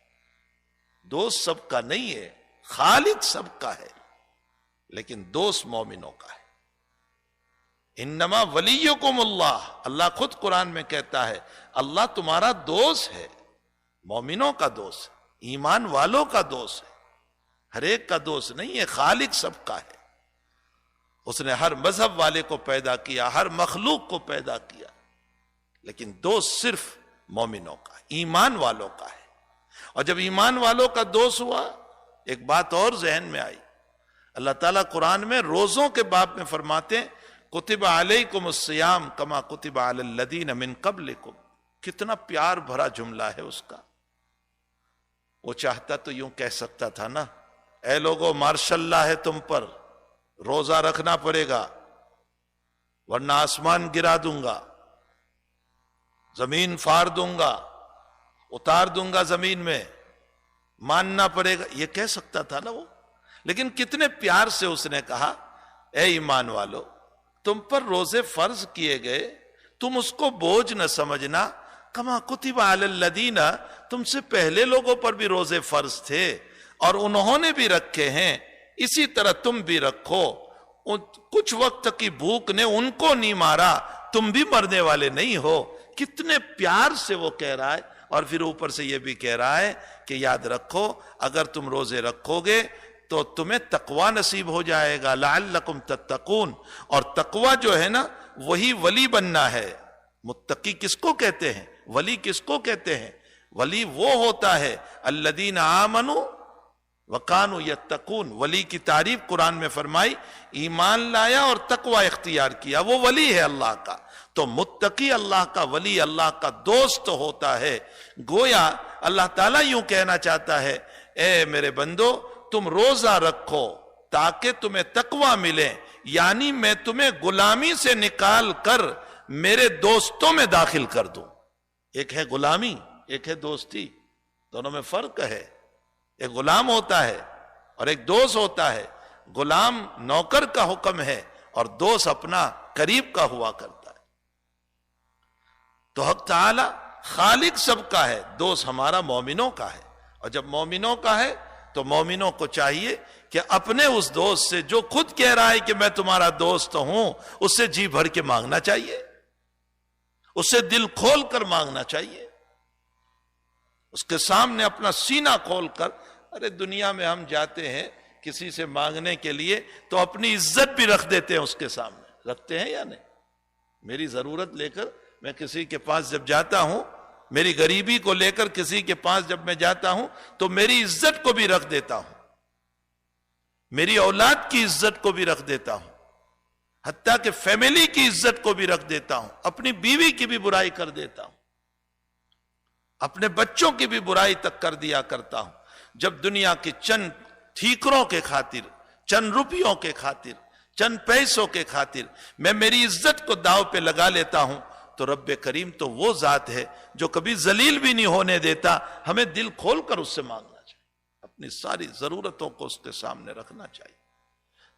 دوست سب کا نہیں ہے، خالق سب کا ہے لیکن دوست مومنوں کا ہے۔ انما ولیکم اللہ، اللہ خود قرآن میں کہتا ہے اللہ تمہارا دوست ہے، مومنوں کا دوست ہے، ایمان والوں کا دوست ہے، ہر ایک کا دوست نہیں ہے، خالق سب کا ہے۔ اس نے ہر مذہب والے کو پیدا کیا، ہر مخلوق کو پیدا کیا، لیکن دوست صرف مومنوں کا، ایمان والوں کا ہے۔ اور جب ایمان والوں کا دوست ہوا، ایک بات اور ذہن میں آئی، اللہ تعالیٰ قرآن میں روزوں کے باب میں فرماتے ہیں کتب علیکم الصیام کما کتب علی الذین من قبلکم، کتنا پیار بھرا جملہ ہے اس کا۔ وہ چاہتا تو یوں کہہ سکتا تھا نا، اے لوگو ماشاء اللہ ہے تم پر، روزہ رکھنا پڑے گا ورنہ آسمان گرا دوں گا، زمین پھاڑ دوں گا، اتار دوں گا زمین میں، ماننا پڑے گا، یہ کہہ سکتا تھا نا وہ۔ لیکن کتنے پیار سے اس نے کہا اے ایمان والو، تم پر روزے فرض کیے گئے، تم اس کو بوجھ نہ سمجھنا، کما کتب علی الذین، تم سے پہلے لوگوں پر بھی روزے فرض تھے اور انہوں نے بھی رکھے ہیں، اسی طرح تم بھی رکھو۔ کچھ وقت کی بھوک نے ان کو نہیں مارا، تم بھی مرنے والے نہیں ہو۔ کتنے پیار سے وہ کہہ رہا ہے، اور پھر اوپر سے یہ بھی کہہ رہا ہے کہ یاد رکھو اگر تم روزے رکھو گے تو تمہیں تقوی نصیب ہو جائے گا، لعلکم تتقون۔ اور تقوی جو ہے نا وہی ولی بننا ہے۔ متقی کس کو کہتے ہیں؟ ولی کس کو کہتے ہیں؟ ولی وہ ہوتا ہے الذین آمنوا وکانوا یتقون۔ ولی کی تعریف قرآن میں فرمائی، ایمان لایا اور تقوی اختیار کیا، وہ ولی ہے اللہ کا۔ تو متقی اللہ کا ولی، اللہ کا دوست ہوتا ہے۔ گویا اللہ تعالیٰ یوں کہنا چاہتا ہے اے میرے بندو تم روزہ رکھو تاکہ تمہیں تقوی ملے، یعنی میں تمہیں غلامی سے نکال کر میرے دوستوں میں داخل کر دوں۔ ایک ہے غلامی، ایک ہے دوستی، دونوں میں فرق ہے۔ ایک غلام ہوتا ہے اور ایک دوست ہوتا ہے۔ غلام نوکر کا حکم ہے اور دوست اپنا قریب کا ہوا کرتا ہے۔ تو حق تعالی خالق سب کا ہے، دوست ہمارا مومنوں کا ہے۔ اور جب مومنوں کا ہے تو مومنوں کو چاہیے کہ اپنے اس دوست سے جو خود کہہ رہا ہے کہ میں تمہارا دوست ہوں، اس سے جی بھر کے مانگنا چاہیے، اس سے دل کھول کر مانگنا چاہیے، اس کے سامنے اپنا سینہ کھول کر۔ ارے دنیا میں ہم جاتے ہیں کسی سے مانگنے کے لیے تو اپنی عزت بھی رکھ دیتے ہیں، اس کے سامنے رکھتے ہیں یا نہیں؟ میری ضرورت لے کر میں کسی کے پاس جب جاتا ہوں، میری غریبی کو لے کر کسی کے پاس جب میں جاتا ہوں تو میری عزت کو بھی رکھ دیتا ہوں، میری اولاد کی عزت کو بھی رکھ دیتا ہوں، حتیٰ کہ فیملی کی عزت کو بھی رکھ دیتا ہوں، اپنی بیوی کی بھی برائی کر دیتا ہوں، اپنے بچوں کی بھی برائی تک کر دیا کرتا ہوں۔ جب دنیا کی چند ٹھیکروں کے خاطر، چند روپیوں کے خاطر، چند پیسوں کے خاطر میں میری عزت کو داؤ پہ لگا لیتا ہوں تو رب کریم تو وہ ذات ہے جو کبھی ذلیل بھی نہیں ہونے دیتا۔ ہمیں دل کھول کر اس سے مانگنا چاہیے، اپنی ساری ضرورتوں کو اس کے سامنے رکھنا چاہیے۔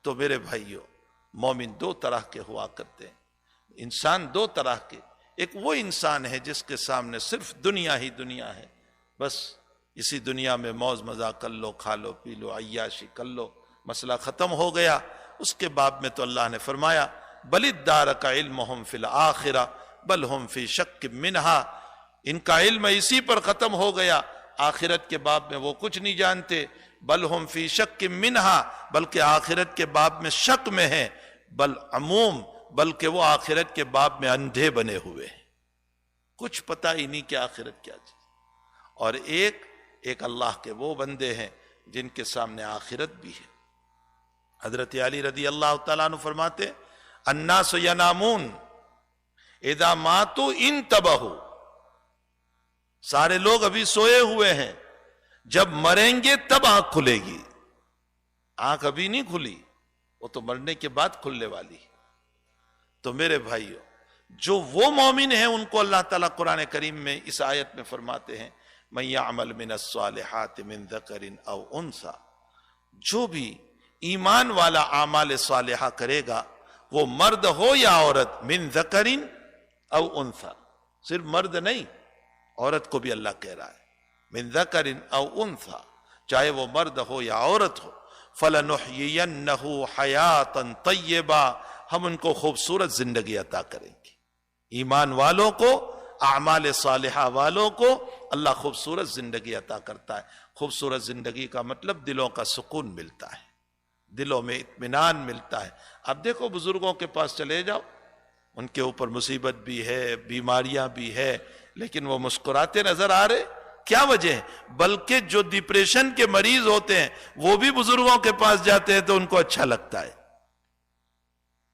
تو میرے بھائیوں، مومن دو طرح کے ہوا کرتے ہیں، انسان دو طرح کے۔ ایک وہ انسان ہے جس کے سامنے صرف دنیا ہی دنیا ہے، بس اسی دنیا میں موج مزہ کر لو، کھا لو، پی لو، عیاشی کر لو، مسئلہ ختم ہو گیا۔ اس کے باب میں تو اللہ نے فرمایا بل ادارک علمہم فی الآخرہ بل ہم فی شک منہا، ان کا علم اسی پر ختم ہو گیا، آخرت کے باب میں وہ کچھ نہیں جانتے۔ بل ہم فی شک منہا، بلکہ آخرت کے باب میں شک میں ہیں، بل عموم، بلکہ وہ آخرت کے باب میں اندھے بنے ہوئے ہیں، کچھ پتہ ہی نہیں کہ آخرت کیا چیز۔ اور ایک اللہ کے وہ بندے ہیں جن کے سامنے آخرت بھی ہے۔ حضرت علی رضی اللہ تعالیٰ عنہ فرماتے الناس ینامون اذا ماتوا انتبہوا، سارے لوگ ابھی سوئے ہوئے ہیں، جب مریں گے تب آنکھ کھلے گی، آنکھ ابھی نہیں کھلی، وہ تو مرنے کے بعد کھلنے والی۔ تو میرے بھائیو، جو وہ مومن ہیں ان کو اللہ تعالیٰ قرآن کریم میں اس آیت میں فرماتے ہیں من یعمل من الصالحات من ذکر او انثی، جو بھی ایمان والا اعمال صالحہ کرے گا، وہ مرد ہو یا عورت، من ذکر او انثی، صرف مرد نہیں، عورت کو بھی اللہ کہہ رہا ہے، من ذکر او انثی، چاہے وہ مرد ہو یا عورت ہو، فَلَنُحْيِيَنَّهُ حَيَاةً طَيِّبًا، ہم ان کو خوبصورت زندگی عطا کریں گے۔ ایمان والوں کو، اعمال صالحہ والوں کو اللہ خوبصورت زندگی عطا کرتا ہے۔ خوبصورت زندگی کا مطلب دلوں کا سکون ملتا ہے، دلوں میں اطمینان ملتا ہے۔ اب دیکھو بزرگوں کے پاس چلے جاؤ، ان کے اوپر مصیبت بھی ہے، بیماریاں بھی ہے، لیکن وہ مسکراتے نظر آ رہے، کیا وجہ ہے؟ بلکہ جو ڈپریشن کے مریض ہوتے ہیں وہ بھی بزرگوں کے پاس جاتے ہیں تو ان کو اچھا لگتا ہے۔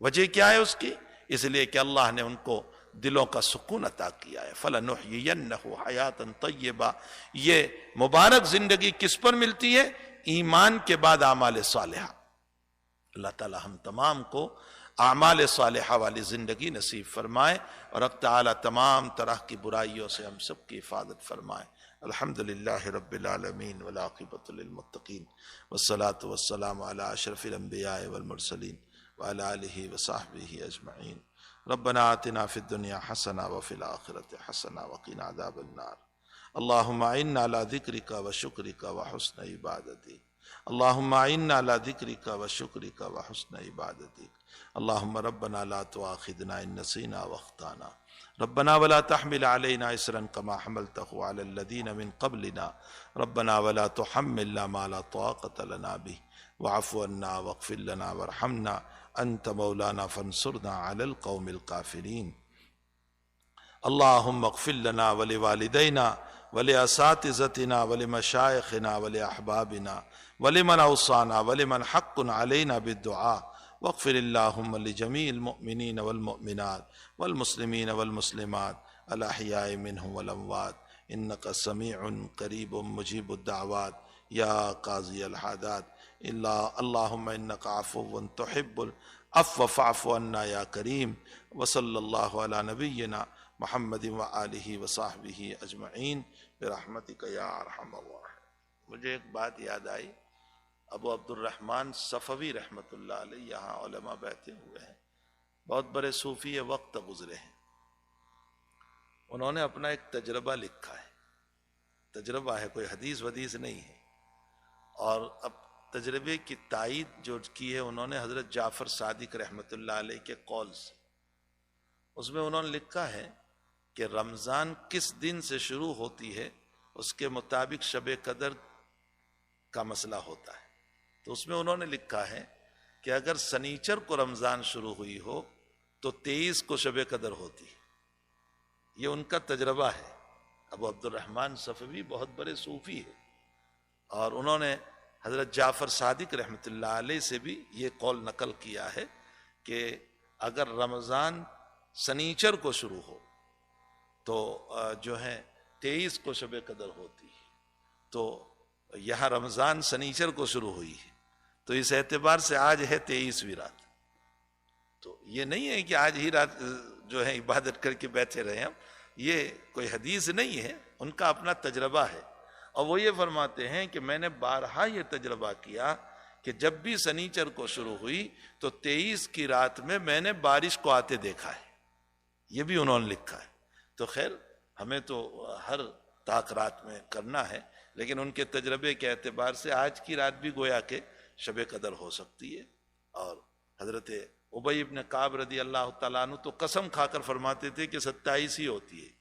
وجہ کیا ہے اس کی؟ اس لیے کہ اللہ نے ان کو دلوں کا سکون عطا کیا ہے۔ فَلَنُحْيِيَنَّهُ حَيَاةً طَيِّبًا، یہ مبارک زندگی کس پر ملتی ہے؟ ایمان کے بعد اعمال صالحہ۔ اللہ تعالی ہم تمام کو اعمال صالحہ والی زندگی نصیب فرمائے، اور اب تعالی تمام طرح کی برائیوں سے ہم سب کی حفاظت فرمائے۔ الحمدللہ رب العالمین والعاقبۃ للمتقین، والصلاة والسلام علی اشرف الانبیاء والمرسلین وعلی آلہ وصحبہ اجمعین۔ ربنا آتنا فی الدنیا حسنہ وفی الآخرۃ حسنہ وقنا عذاب النار۔ اللہم اعنا علی ذکرک وشکرک وحسن عبادتک، اللہم اعنا علی ذکرک وشکرک وحسن عبادتک۔ اللہم ربنا لا تؤاخذنا ان نسینا واخطانا، ربنا ولا تحمل علينا إصرا كما حملته على الذين من قبلنا، ربنا ولا تحملنا ما لا طاقة لنا به، واعف عنا واغفر لنا وارحمنا أنت مولانا فانصرنا على القوم الكافرين۔ اللهم اغفر لنا ولوالدينا ولأساتذتنا ولمشايخنا ولأحبابنا ولمن أوصانا ولمن حق علينا بالدعاء، واغفر اللهم لجميع المؤمنين والمؤمنات والمسلمين والمسلمات الأحياء منهم والأموات، إنك سميع قريب مجيب الدعوات يا قاضي الحاجات، اللهم إنك عفو تحب العفو فاعف عنا يا كريم۔ وصلى الله على نبينا محمد وآلہ وصحبہ اجمعین برحمتک یا ارحم الراحمین۔ مجھے ایک بات یاد آئی، ابو عبد الرحمن صفوی رحمۃ اللہ علیہ یہاں علماء بیٹھے ہوئے ہیں، بہت بڑے صوفی وقت گزرے ہیں۔ انہوں نے اپنا ایک تجربہ لکھا ہے، تجربہ ہے، کوئی حدیث ودیث نہیں ہے، اور اب تجربے کی تائید جو کی ہے انہوں نے حضرت جعفر صادق رحمۃ اللہ علیہ کے قول سے۔ اس میں انہوں نے لکھا ہے کہ رمضان کس دن سے شروع ہوتی ہے اس کے مطابق شب قدر کا مسئلہ ہوتا ہے۔ تو اس میں انہوں نے لکھا ہے کہ اگر سنیچر کو رمضان شروع ہوئی ہو تو 23 کو شب قدر ہوتی ہے۔ یہ ان کا تجربہ ہے۔ ابو عبد الرحمن صفوی بہت بڑے صوفی ہیں، اور انہوں نے حضرت جعفر صادق رحمۃ اللہ علیہ سے بھی یہ قول نقل کیا ہے کہ اگر رمضان سنیچر کو شروع ہو تو جو ہے 23 کو شب قدر ہوتی ہے۔ تو یہاں رمضان سنیچر کو شروع ہوئی ہے، تو اس اعتبار سے آج ہے 23ویں رات۔ تو یہ نہیں ہے کہ آج ہی رات جو ہے عبادت کر کے بیٹھے رہے ہم، یہ کوئی حدیث نہیں ہے، ان کا اپنا تجربہ ہے۔ اور وہ یہ فرماتے ہیں کہ میں نے بارہا یہ تجربہ کیا کہ جب بھی سنیچر کو شروع ہوئی تو 23 کی رات میں نے بارش کو آتے دیکھا ہے۔ یہ بھی انہوں نے لکھا ہے۔ تو خیر ہمیں تو ہر طاق رات میں کرنا ہے، لیکن ان کے تجربے کے اعتبار سے آج کی رات بھی گویا کہ شب قدر ہو سکتی ہے۔ اور حضرت ابی بن کعب رضی اللہ تعالیٰ عنہ تو قسم کھا کر فرماتے تھے کہ 27 ہی ہوتی ہے،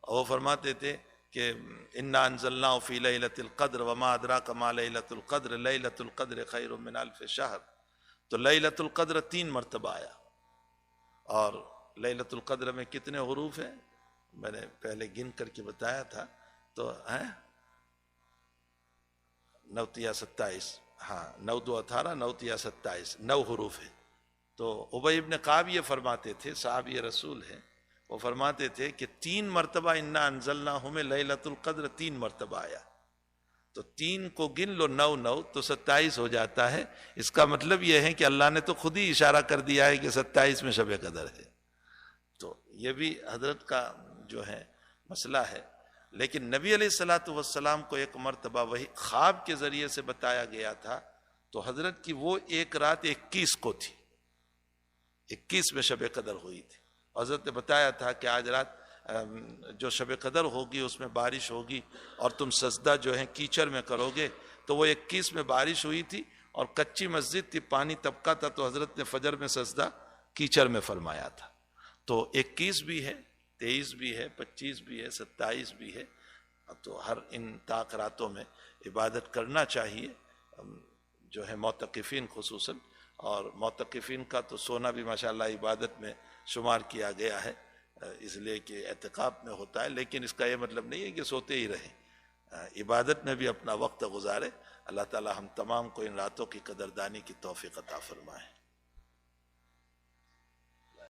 اور وہ فرماتے تھے کہ انا انزلناہ فی لیلۃ القدر وما ادراک ما لیلۃ القدر لیلۃ القدر خیر من الف شہر، تو لیلۃ القدر 3 مرتبہ آیا. اور لیلۃ القدر میں کتنے حروف ہیں میں نے پہلے گن کر کے بتایا تھا، تو ہیں 9 یا 27، ہاں 9 2 18 9 یا 27 9 حروف ہیں. تو ابی ابن کعب یہ فرماتے تھے، صحابی رسول ہیں، وہ فرماتے تھے کہ 3 مرتبہ انا انزلناہ میں لیلۃ القدر 3 مرتبہ آیا، تو 3 کو گن لو 9 9 تو 27 ہو جاتا ہے. اس کا مطلب یہ ہے کہ اللہ نے تو خود ہی اشارہ کر دیا ہے کہ 27 میں شب قدر ہے. تو یہ بھی حضرت کا جو ہے مسئلہ ہے. لیکن نبی علیہ الصلوۃ والسلام کو ایک مرتبہ وہی خواب کے ذریعے سے بتایا گیا تھا، تو حضرت کی وہ ایک رات 21 کو تھی، 21 میں شب قدر ہوئی تھی. حضرت نے بتایا تھا کہ آج رات جو شب قدر ہوگی اس میں بارش ہوگی اور تم سجدہ جو ہے کیچڑ میں کرو گے. تو وہ 21 میں بارش ہوئی تھی اور کچی مسجد تھی، پانی طبقہ تھا، تو حضرت نے فجر میں سجدہ کیچڑ میں فرمایا تھا. تو 21 بھی ہے، 23 بھی ہے، 25 بھی ہے، 27 بھی ہے. تو ہر ان طاق راتوں میں عبادت کرنا چاہیے جو ہے معتکفین خصوصاً. اور معتکفین کا تو سونا بھی ماشاءاللہ عبادت میں شمار کیا گیا ہے، اس لیے کہ اعتکاف میں ہوتا ہے. لیکن اس کا یہ مطلب نہیں ہے کہ سوتے ہی رہیں، عبادت میں بھی اپنا وقت گزارے. اللہ تعالی ہم تمام کو ان راتوں کی قدردانی کی توفیق عطا فرمائے.